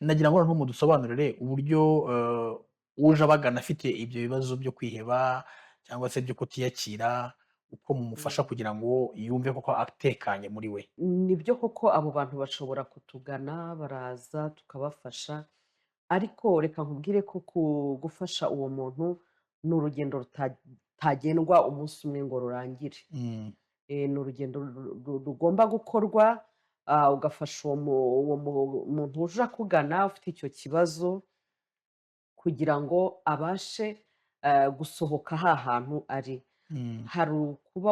nagira ngo noneho mudusobanurire uburyo, uje abagana afite ibyo bibazo byo kwiheba cyangwa se byo kutiyakira, uko mumufasha Mm. kugira ngo yumve koko atekanye muri we. Nibyo koko abo bantu bashobora kutugana, baraza tukabafasha, ariko reka nkubwire ko gufasha uwo muntu ni urugendo rutagendwa umunsi umwe ngo rurangire. Mm, Ni urugendo rugomba gukorwa, ugafasha muntu uje akugana ufite icyo kibazo kugira ngo abashe, gusohoka hantu ari. mm, Hari ukuba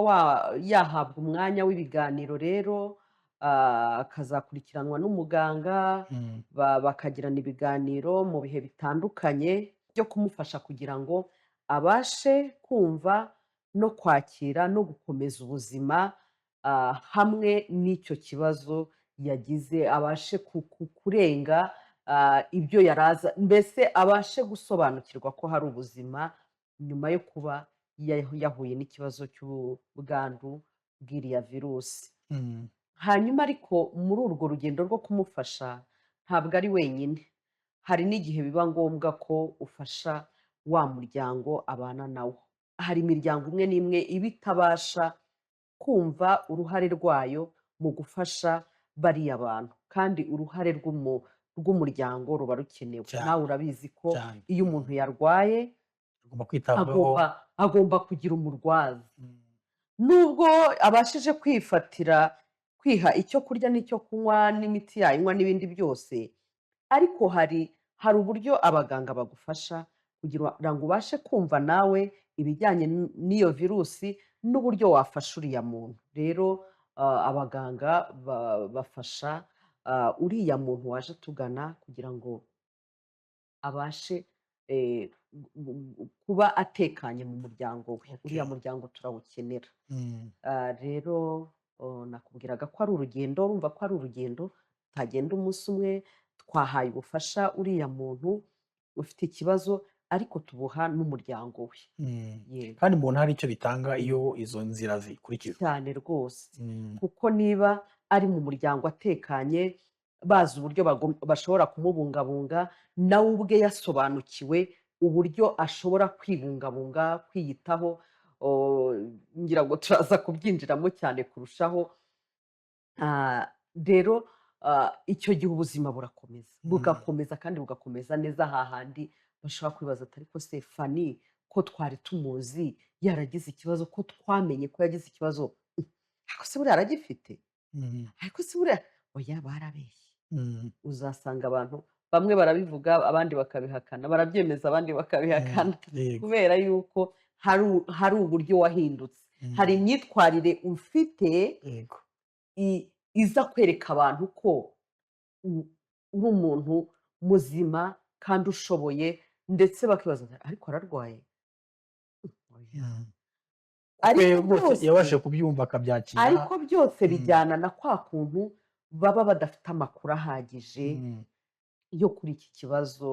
yahabwa umwanya w'ibiganiro rero, akazakurikiranwa n'umuganga, mm, bakagirana ibiganiro mu bihe bitandukanye byo kumufasha kugira ngo abashe kumva no kwakira no gukomeza ubuzima, hamwe n'icyo kibazo yagize, abashe kurenga, ibyo yaraza mbese abashe gusobanukirwa ko hari ubuzima nyuma yo kuba yahuye n'ikibazo cy'ubwandu bw'iriya virusi. mm, Hanyuma ariko muri urwo rugendo rwo kumufasha ntabwo ari wenyine, hari n'igihe biba ngombwa ko ufasha wa muryango abana nawo. Hari imiryango imwe n'imwe iba itabasha kumva uruhare rwayo mu gufasha bariya bantu, kandi uruhare rw'umuryango ruba rukenewe. cyane, Nawe urabizi ko cyane. iyo umuntu yarwaye Agomba kwitabwaho. agomba kugira umurwaza. Mm, Nubwo abashije kwiha icyo kurya n'icyo kunywa n'imiti yayinywa n'ibindi byose, ariko hari uburyo abaganga bagufasha kugira ngo ubashe kumva nawe ibijyanye n'iyo virusi n'uburyo wafasha uriya muntu. Rero, abaganga bafasha, uriya muntu waje atugana kugira ngo abashe, kuba atekanye mu muryango we. Uriya okay. muryango turawukenera. Mm, Rero, nakubwiraga ko ari urugendo, urumva ko ari urugendo rutagenda umunsi umwe, twahaye ubufasha uriya muntu ufite ikibazo, ariko tubuha n'umuryango we. mm. Yego. Kandi mubona hari icyo bitanga Mm. iyo izo nzira zikurikijwe. Cyane rwose. Mm, Kuko niba ari mu muryango atekanye, bazi uburyo bashobora kumubungabunga, nawe ubwe yasobanukiwe uburyo ashobora kwibungabunga, kwiyitaho, ngira ngo turaza kubyinjiramo cyane kurushaho. Rero, icyo gihe ubuzima burakomeza, mm, bugakomeza kandi bugakomeza neza, hahandi bashobora kwibaza ati ariko se Fanny ko twari tumuzi yaragize ikibazo, ko twamenye ko yagize ikibazo, ariko se buriya aragifite? mm, Ariko se buriya oya barabeshye. mm, Uzasanga abantu bamwe barabivuga abandi bakabihakana, barabyemeza abandi mm. bakabihakana Yego. kubera yuko hari uburyo wahindutse, hari Mm, imyitwarire ufite yego. iza kwereka abantu ko u uri umuntu muzima kandi ushoboye, ndetse bakibaza bati ariko ararwaye? Oya. Mm. Kuko Ariko rwose yabashije byose kubyumva akabyakira. ariko byose Mm, bijyana na kwa kuntu baba badafite amakuru ahagije mm, yo kuri iki kibazo,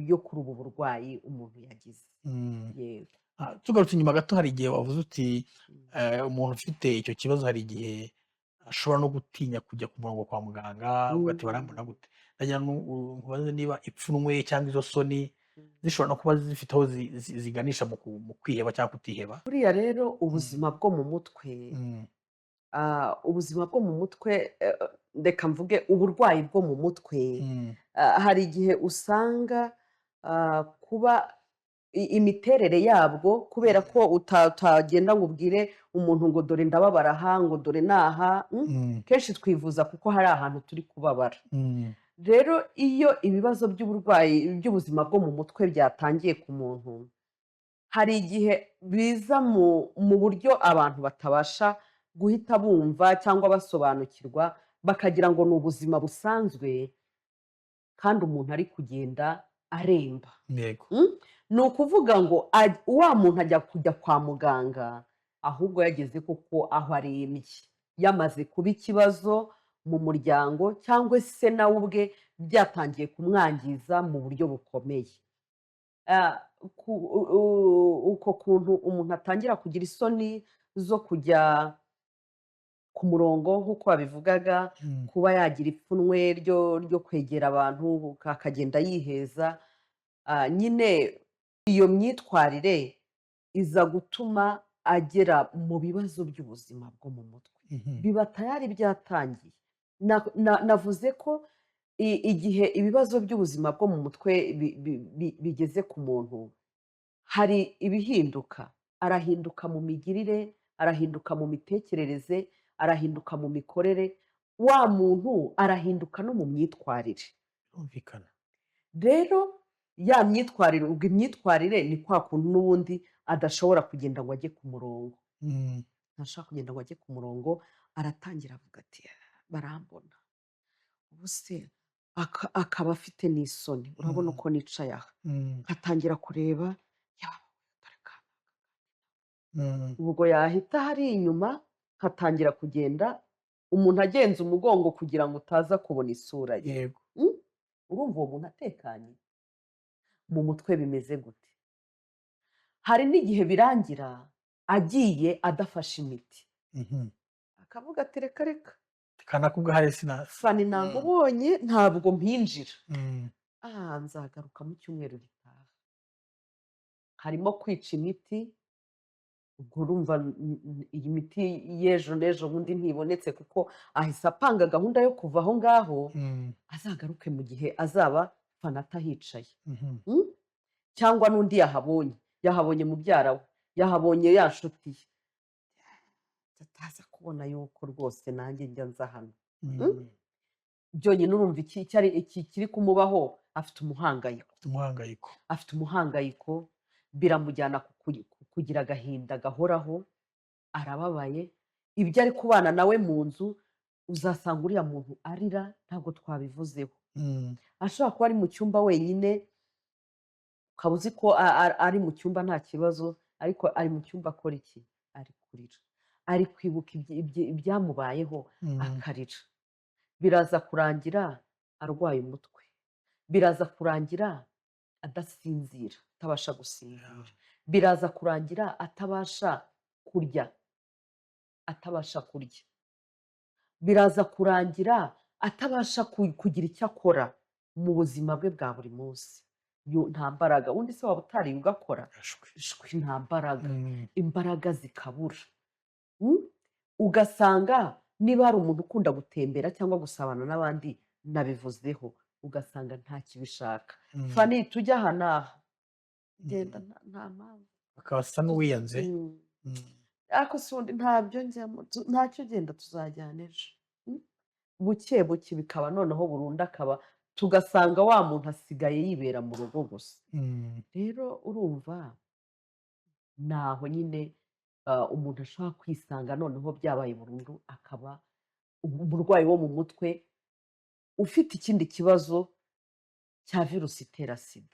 yo kuri ubu burwayi umuntu yagize. mm. Yego. Tugarutse inyuma gato hari igihe wavuze uti, Mm. umuntu ufite icyo kibazo hari igihe ashobora no gutinya kujya ku murongo kwa muganga, avuga ati barambona Mm. gute? Ndagira ngo nkubaze niba ipfunwe cyangwa izo soni Mm. zishobora no kuba zifite aho ziganisha mu kwiheba cyangwa kutiheba? Buriya rero Mm, ubuzima bwo mu mutwe, mm, ubuzima bwo mu mutwe, reka mvuge uburwayi bwo mu mutwe, mm, hari igihe usanga, kuba imiterere yabwo kubera ko utagenda ngo ubwire umuntu ngo dore ndababara aha, ngo dore ni aha, mm, kenshi twivuza kuko hari ahantu turi kubabara. mm, Rero iyo ibibazo by'uburwayi by'ubuzima bwo mu mutwe byatangiye ku muntu, hari igihe biza mu buryo abantu batabasha guhita bumva cyangwa basobanukirwa, bakagira ngo ni ubuzima busanzwe, kandi umuntu ari kugenda aremba. yego. Ni ukuvuga ngo wa muntu ajya kujya kwa muganga, ahubwo yageze koko aho arembye, yamaze kuba ikibazo mu muryango cyangwa se nawe ubwe byatangiye kumwangiza mu buryo bukomeye. Uko kuntu umuntu atangira kugira isoni zo kujya ku murongo nk'uko wabivugaga, Mm. kuba yagira ipfunwe ryo kwegera abantu akagenda yiheza, nyine iyo myitwarire iza gutuma agera mu bibazo by'ubuzima bwo mu mutwe. Mhm. Biba tayari byatangiye. Navuze ko igihe ibibazo by'ubuzima bwo mu mutwe bigeze ku muntu, hari ibihinduka. Arahinduka mu migirire, arahinduka mu mitekerereze, arahinduka mu mikorere, wa muntu arahinduka no mu myitwarire. Birumvikana. Rero ya myitwarire, ubwo imyitwarire ni kwa kuntu n'ubundi adashobora kugenda ngo ajye ku murongo. Mm. Ntashaka kugenda ngo ajye ku murongo, aratangira avuga ati barambona. Ubu se akaba afite n'isoni. Urabona Mm. uko nicaye aha. Mm. Atangira kureba, yaba dore kana. Mm. Ubwo yahita hari inyuma, hatangira kugenda umuntu agenza umugongo kugira ngo utaza kubona isura ye. Yego. Urumva uwo muntu atekanye? Mu mutwe bimeze gute? Hari n'igihe birangira agiye adafashe imiti. Mhm. Akavuga ati reka reka, Kanakugahare sinasi. fani nangubonye ntabwo mpinjira. Mm. Nzagaruka mu cyumweru gitaha. Harimo kwica imiti, ubwo urumva iyi miti y'ejo n'ejo bundi ntibonetse kuko ahise apanga gahunda yo kuva aho ngaho, Mm. azagaruke mu gihe azaba fani atahicaye. Mhm. Cyangwa n'undi yahabonye mubyara we, yahabonye ya nshuti ye. Ataza kubona yuko rwose nanjye njya nza hano. Mm. Byonyine urumva iki kiri kumubaho, afite umuhangayiko. Umuhangayiko. Afite umuhangayiko, biramujyana kugira agahinda gahoraho, arababaye. Ibyo ari kubana nawe mu nzu, uzasanga uriya muntu arira, ntabwo twabivuzeho. Mm. Ashobora kuba ari mu cyumba wenyine, ukaba uzi ko ari mu cyumba nta kibazo, ariko ari mu cyumba akora iki? Ari kurira. Ari kwibuka ibyamubayeho, Mm. akarira. Biraza kurangira arwaye umutwe. Biraza kurangira adasinzira, atabasha gusinzira. Biraza kurangira atabasha kurya. Biraza kurangira atabasha kugira icyo akora mu buzima bwe bwa buri munsi. Nta mbaraga. Ubundi se waba utariye ugakora? Shwi nta mbaraga. Mm. Imbaraga zikabura. Ugasanga niba hari umuntu ukunda gutembera cyangwa gusabana n'abandi, nabivuzeho, ugasanga ntakibishaka. Mm. Fani tujya aha n'aha. Genda nta mpamvu. Akaba asa n'uwiyanze. Mm. Ariko si ubundi ntabyo njyamo, ntacyo genda tuzajyana ejo. Buke buke bikaba noneho burundu akaba, tugasanga wa muntu asigaye yibera mu rugo gusa. Mm. Rero urumva naho nyine umuntu ashobora kwisanga noneho byabaye burundu, akaba umurwayi wo mu mutwe ufite ikindi kibazo cya virusi itera sida.